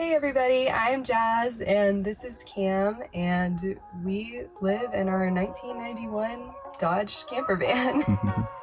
Hey everybody, I'm Jazz and this is Cam, and we live in our 1991 Dodge camper van.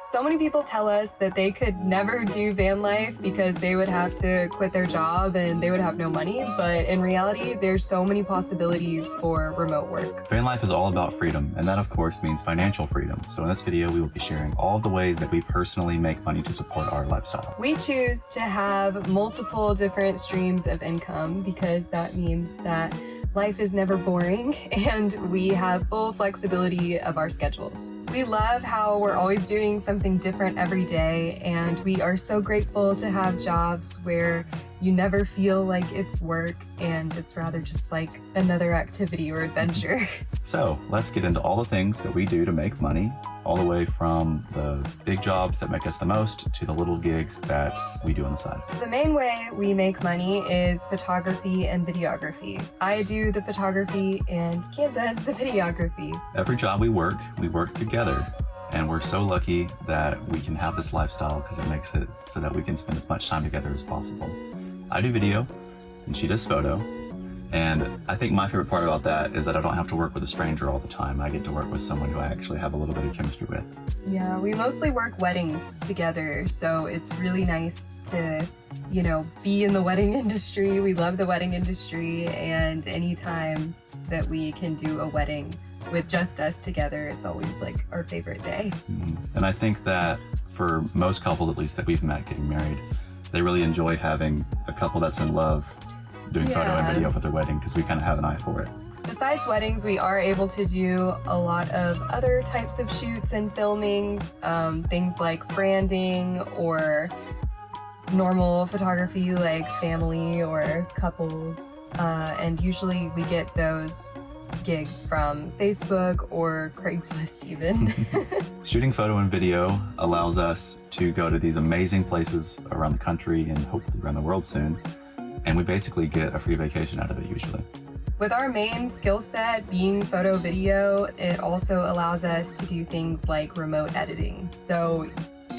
So many people tell us that they could never do van life because they would have to quit their job and they would have no money, but in reality, there's so many possibilities for remote work. Van life is all about freedom, and that of course means financial freedom. So in this video, we will be sharing all of the ways that we personally make money to support our lifestyle. We choose to have multiple different streams of income because that means that life is never boring and we have full flexibility of our schedules. We love how we're always doing something different every day, and we are so grateful to have jobs where you never feel like it's work and it's rather just like another activity or adventure. So let's get into all the things that we do to make money, all the way from the big jobs that make us the most to the little gigs that we do on the side. The main way we make money is photography and videography. I do the photography and Cam does the videography. Every job we work together. And we're so lucky that we can have this lifestyle because it makes it so that we can spend as much time together as possible. I do video and she does photo. And I think my favorite part about that is that I don't have to work with a stranger all the time. I get to work with someone who I actually have a little bit of chemistry with. Yeah, we mostly work weddings together, so it's really nice to, be in the wedding industry. We love the wedding industry, and anytime that we can do a wedding with just us together, it's always like our favorite day. And I think that for most couples, at least that we've met getting married, they really enjoy having a couple that's in love doing photo and video for their wedding because we kind of have an eye for it. Besides weddings, we are able to do a lot of other types of shoots and filmings, things like branding or normal photography like family or couples, and usually we get those gigs from Facebook or Craigslist even. Shooting photo and video allows us to go to these amazing places around the country and hopefully around the world soon, and we basically get a free vacation out of it usually. With our main skill set being photo video, it also allows us to do things like remote editing. So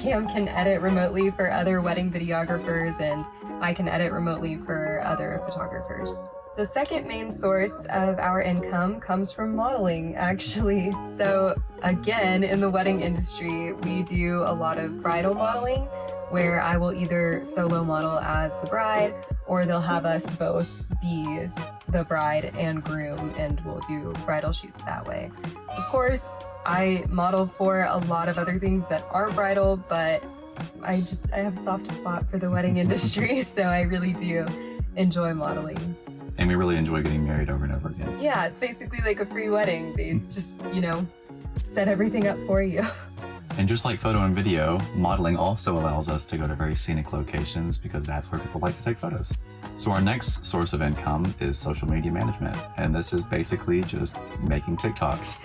Cam can edit remotely for other wedding videographers and I can edit remotely for other photographers. The second main source of our income comes from modeling, actually. So again, in the wedding industry, we do a lot of bridal modeling where I will either solo model as the bride or they'll have us both be the bride and groom and we'll do bridal shoots that way. Of course, I model for a lot of other things that aren't bridal, but I have a soft spot for the wedding industry, so I really do enjoy modeling. And we really enjoy getting married over and over again. Yeah, it's basically like a free wedding. They just, set everything up for you. And just like photo and video, modeling also allows us to go to very scenic locations because that's where people like to take photos. So our next source of income is social media management. And this is basically just making TikToks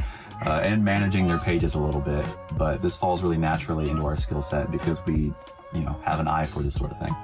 and managing their pages a little bit. But this falls really naturally into our skill set because we, have an eye for this sort of thing.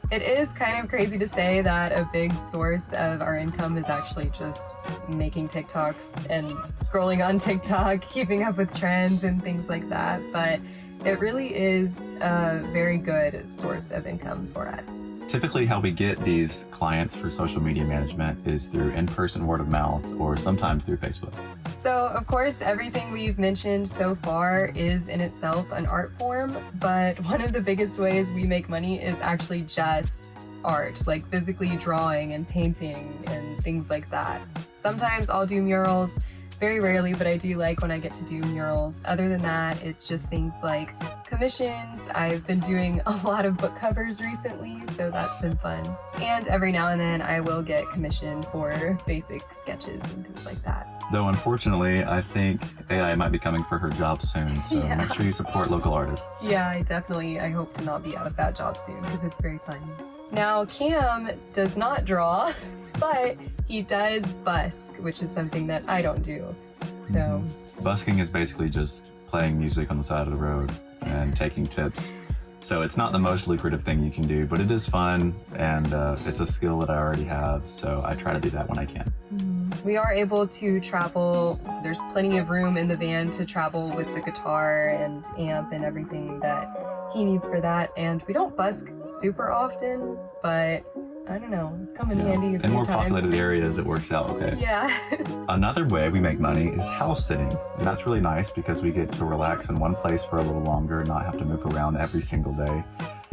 It is kind of crazy to say that a big source of our income is actually just making TikToks and scrolling on TikTok, keeping up with trends and things like that, but it really is a very good source of income for us. Typically how we get these clients for social media management is through in-person word of mouth or sometimes through Facebook. So of course, everything we've mentioned so far is in itself an art form, but one of the biggest ways we make money is actually just art, like physically drawing and painting and things like that. Sometimes I'll do murals, very rarely, but I do like when I get to do murals. Other than that, it's just things like commissions. I've been doing a lot of book covers recently, so that's been fun. And every now and then I will get commissioned for basic sketches and things like that. Though unfortunately, I think AI might be coming for her job soon, so make sure you support local artists. Yeah, I hope to not be out of that job soon because it's very fun. Now, Cam does not draw, but he does busk, which is something that I don't do. So busking is basically just playing music on the side of the road and taking tips. So it's not the most lucrative thing you can do, but it is fun and it's a skill that I already have, so I try to do that when I can. We are able to travel. There's plenty of room in the van to travel with the guitar and amp and everything that he needs for that. And we don't busk super often, but I don't know, it's come in handy a In few more times. populated areas, it works out okay. Yeah. Another way we make money is house sitting. And that's really nice because we get to relax in one place for a little longer, not have to move around every single day.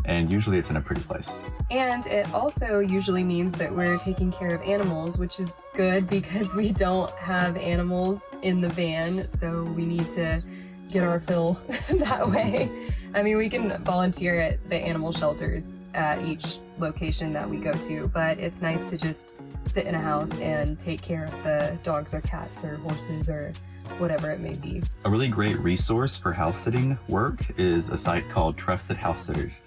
And usually it's in a pretty place. And it also usually means that we're taking care of animals, which is good because we don't have animals in the van, so we need to get our fill that way. I mean, we can volunteer at the animal shelters at each location that we go to, but it's nice to just sit in a house and take care of the dogs or cats or horses or whatever it may be. A really great resource for house sitting work is a site called Trusted House Sitters.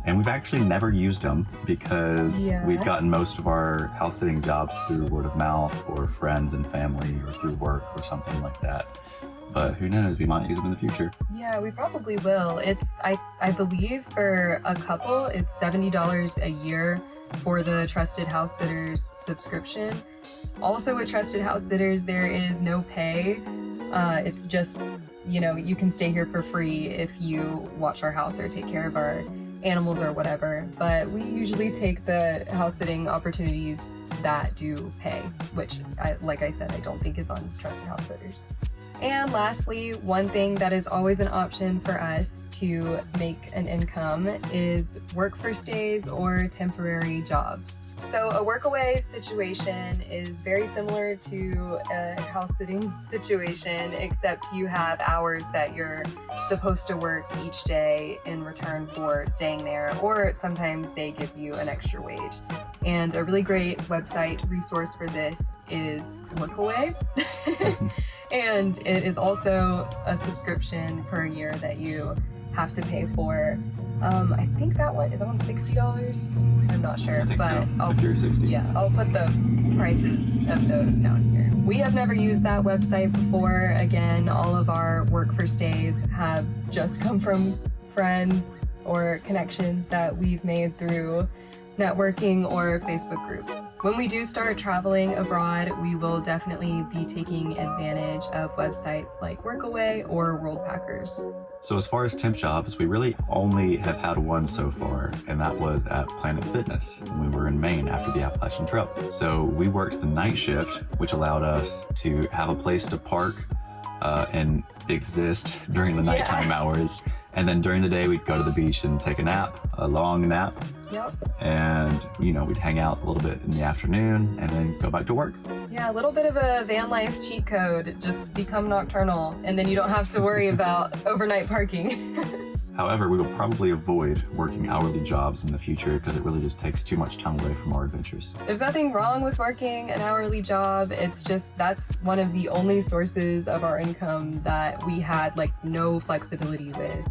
And we've actually never used them because we've gotten most of our house sitting jobs through word of mouth or friends and family or through work or something like that. But who knows, we might use them in the future. Yeah, we probably will. It's, I believe for a couple, it's $70 a year for the Trusted House Sitters subscription. Also with Trusted House Sitters, there is no pay. It's just, you know, you can stay here for free if you watch our house or take care of our animals or whatever, but we usually take the house sitting opportunities that do pay, which, like I said, I don't think is on Trusted House Sitters. And lastly, one thing that is always an option for us to make an income is work for stays or temporary jobs. So a workaway situation is very similar to a house sitting situation, except you have hours that you're supposed to work each day in return for staying there, or sometimes they give you an extra wage. And a really great website resource for this is Workaway. And it is also a subscription per year that you have to pay for. I think that one is on $60. I'm not sure, I think but so. 50 or 60. Yeah, I'll put the prices of those down here. We have never used that website before. Again, all of our work for stays have just come from friends or connections that we've made through networking or Facebook groups. When we do start traveling abroad, we will definitely be taking advantage of websites like Workaway or Worldpackers. So as far as temp jobs, we really only have had one so far, and that was at Planet Fitness when we were in Maine after the Appalachian Trail. So we worked the night shift, which allowed us to have a place to park and exist during the nighttime hours. And then during the day, we'd go to the beach and take a nap, a long nap. Yep. And, you know, we'd hang out a little bit in the afternoon and then go back to work. Yeah, a little bit of a van life cheat code. Just become nocturnal, and then you don't have to worry about overnight parking. However, we will probably avoid working hourly jobs in the future because it really just takes too much time away from our adventures. There's nothing wrong with working an hourly job. It's just that's one of the only sources of our income that we had like no flexibility with.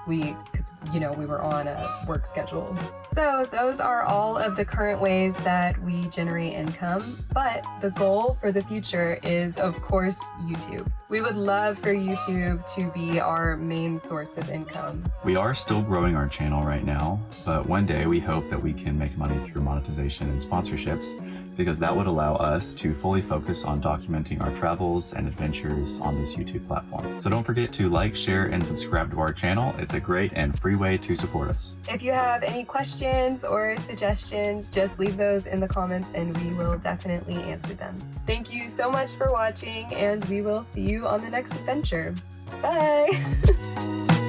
Because, you know, we were on a work schedule. So those are all of the current ways that we generate income. But the goal for the future is, of course, YouTube. We would love for YouTube to be our main source of income. We are still growing our channel right now, but one day we hope that we can make money through monetization and sponsorships, because that would allow us to fully focus on documenting our travels and adventures on this YouTube platform. So don't forget to like, share, and subscribe to our channel. It's a great and free way to support us. If you have any questions or suggestions, just leave those in the comments and we will definitely answer them. Thank you so much for watching, and we will see you on the next adventure. Bye!